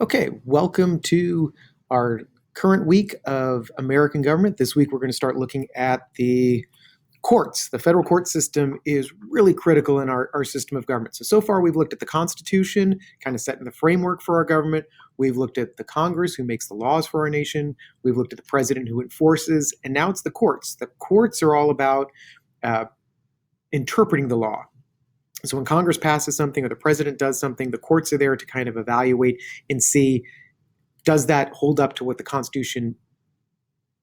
Okay, welcome to our current week of American government. This week we're going to start looking at the courts. The federal court system is really critical in our system of government. So far we've looked at the Constitution, kind of setting the framework for our government. We've looked at the Congress, who makes the laws for our nation. We've looked at the president, who enforces. And now it's the courts. The courts are all about interpreting the law. So when Congress passes something or the president does something, the courts are there to kind of evaluate and see, does that hold up to what the Constitution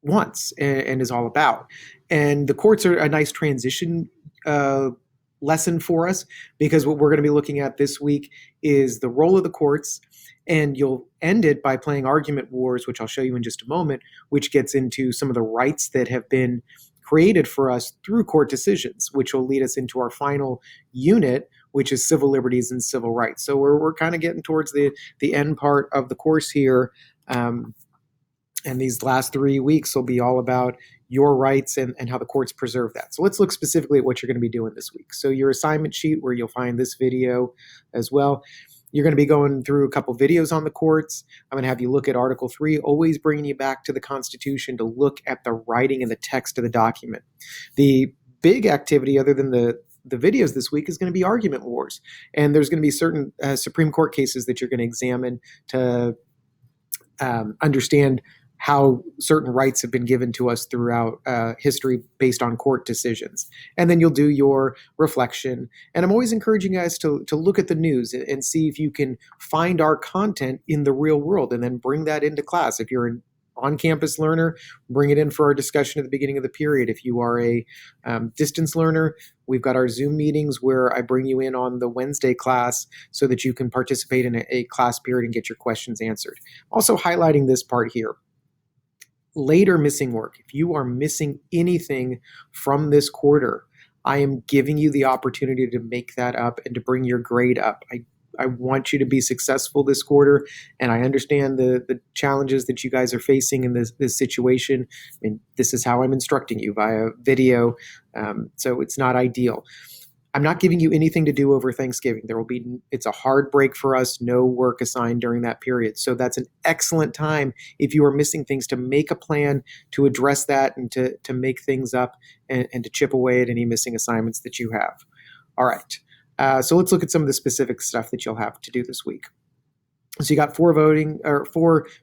wants and is all about? And the courts are a nice transition lesson for us, because what we're going to be looking at this week is the role of the courts. And you'll end it by playing Argument Wars, which I'll show you in just a moment, which gets into some of the rights that have been created for us through court decisions, which will lead us into our final unit, which is civil liberties and civil rights. So we're kind of getting towards the end part of the course here. And these last 3 weeks will be all about your rights and how the courts preserve that. So let's look specifically at what you're going to be doing this week. So your assignment sheet, where you'll find this video as well. You're going to be going through a couple videos on the courts. I'm going to have you look at Article 3, always bringing you back to the Constitution to look at the writing and the text of the document. The big activity, other than the videos this week, is going to be Argument Wars. And there's going to be certain Supreme Court cases that you're going to examine to understand how certain rights have been given to us throughout history based on court decisions. And then you'll do your reflection. And I'm always encouraging you guys to look at the news and see if you can find our content in the real world and then bring that into class. If you're an on-campus learner, bring it in for our discussion at the beginning of the period. If you are a distance learner, we've got our Zoom meetings where I bring you in on the Wednesday class so that you can participate in a class period and get your questions answered. Also highlighting this part here. Later missing work. If you are missing anything from this quarter, I am giving you the opportunity to make that up and to bring your grade up. I want you to be successful this quarter, and I understand the challenges that you guys are facing in this situation. I mean, this is how I'm instructing you via video, so it's not ideal. I'm not giving you anything to do over Thanksgiving. It's a hard break for us, no work assigned during that period. So that's an excellent time, if you are missing things, to make a plan to address that and to make things up and to chip away at any missing assignments that you have. All right. So let's look at some of the specific stuff that you'll have to do this week. So you got 4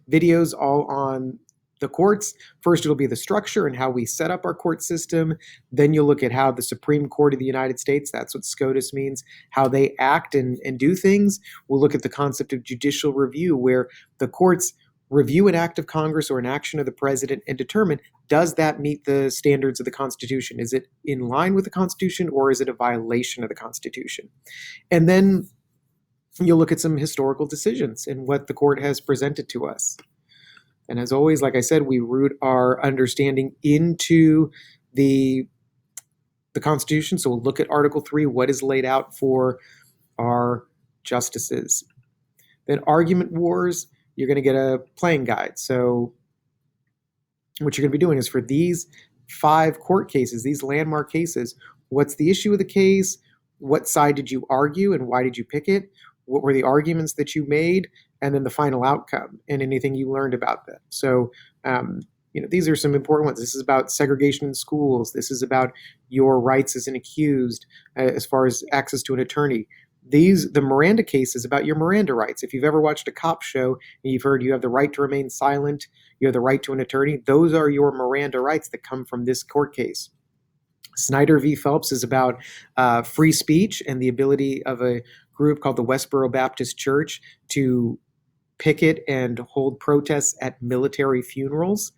videos all on the courts. First, it'll be the structure and how we set up our court system. Then you'll look at how the Supreme Court of the United States, that's what SCOTUS means, how they act and do things. We'll look at the concept of judicial review, where the courts review an act of Congress or an action of the president and determine, does that meet the standards of the Constitution? Is it in line with the Constitution, or is it a violation of the Constitution? And then you'll look at some historical decisions and what the court has presented to us. And as always, like I said, we root our understanding into the Constitution. So we'll look at Article 3, what is laid out for our justices. Then Argument Wars, you're going to get a playing guide. So what you're going to be doing is, for these 5 court cases, these landmark cases, what's the issue of the case? What side did you argue and why did you pick it? What were the arguments that you made? And then the final outcome and anything you learned about that. So, these are some important ones. This is about segregation in schools. This is about your rights as an accused, as far as access to an attorney. The Miranda case is about your Miranda rights. If you've ever watched a cop show and you've heard you have the right to remain silent, you have the right to an attorney, those are your Miranda rights that come from this court case. Snyder v. Phelps is about free speech and the ability of a group called the Westboro Baptist Church to picket and hold protests at military funerals.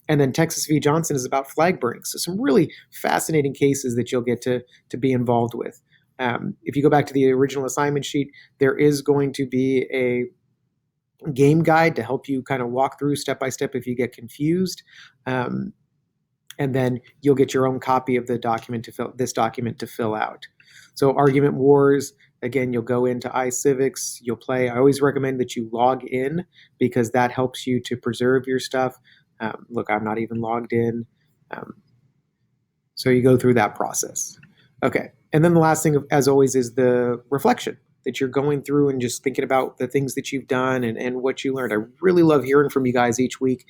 And then Texas v. Johnson is about flag burning. So some really fascinating cases that you'll get to be involved with. If you go back to the original assignment sheet, there is going to be a game guide to help you kind of walk through step by step if you get confused. And then you'll get your own copy of the document to fill out. So Argument Wars, again, you'll go into iCivics, you'll play. I always recommend that you log in, because that helps you to preserve your stuff. Look, I'm not even logged in. So you go through that process. Okay. And then the last thing, as always, is the reflection. that you're going through and just thinking about the things that you've done and what you learned. I really love hearing from you guys each week,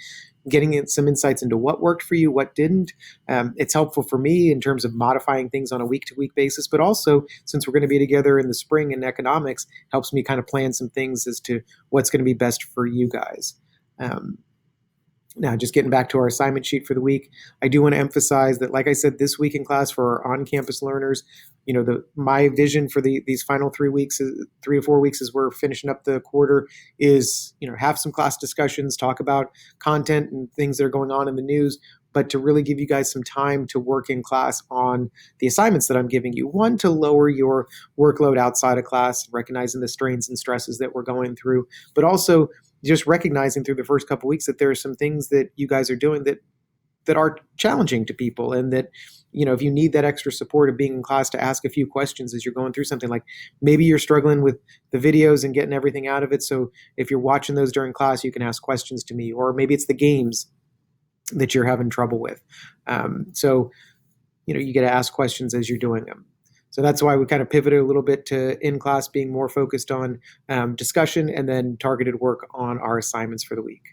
getting in some insights into what worked for you, what didn't. It's helpful for me in terms of modifying things on a week-to-week basis, but also since we're going to be together in the spring in economics, helps me kind of plan some things as to what's going to be best for you guys. Now, just getting back to our assignment sheet for the week, I do want to emphasize that, like I said, this week in class for our on-campus learners, my vision for these final 3 weeks, 3 to 4 weeks, as we're finishing up the quarter, is have some class discussions, talk about content and things that are going on in the news, but to really give you guys some time to work in class on the assignments that I'm giving you. One, to lower your workload outside of class, recognizing the strains and stresses that we're going through, but also just recognizing through the first couple of weeks that there are some things that you guys are doing that are challenging to people, and that if you need that extra support of being in class to ask a few questions as you're going through something, like maybe you're struggling with the videos and getting everything out of it, so if you're watching those during class, you can ask questions to me, or maybe it's the games that you're having trouble with. So you get to ask questions as you're doing them. So that's why we kind of pivoted a little bit to in-class being more focused on discussion, and then targeted work on our assignments for the week.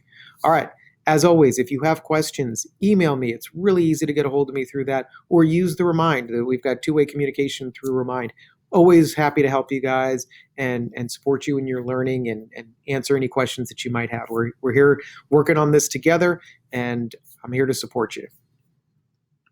All right. As always, if you have questions, email me. It's really easy to get a hold of me through that, or use the Remind. We've got two-way communication through Remind. Always happy to help you guys and support you in your learning, and answer any questions that you might have. We're here working on this together, and I'm here to support you.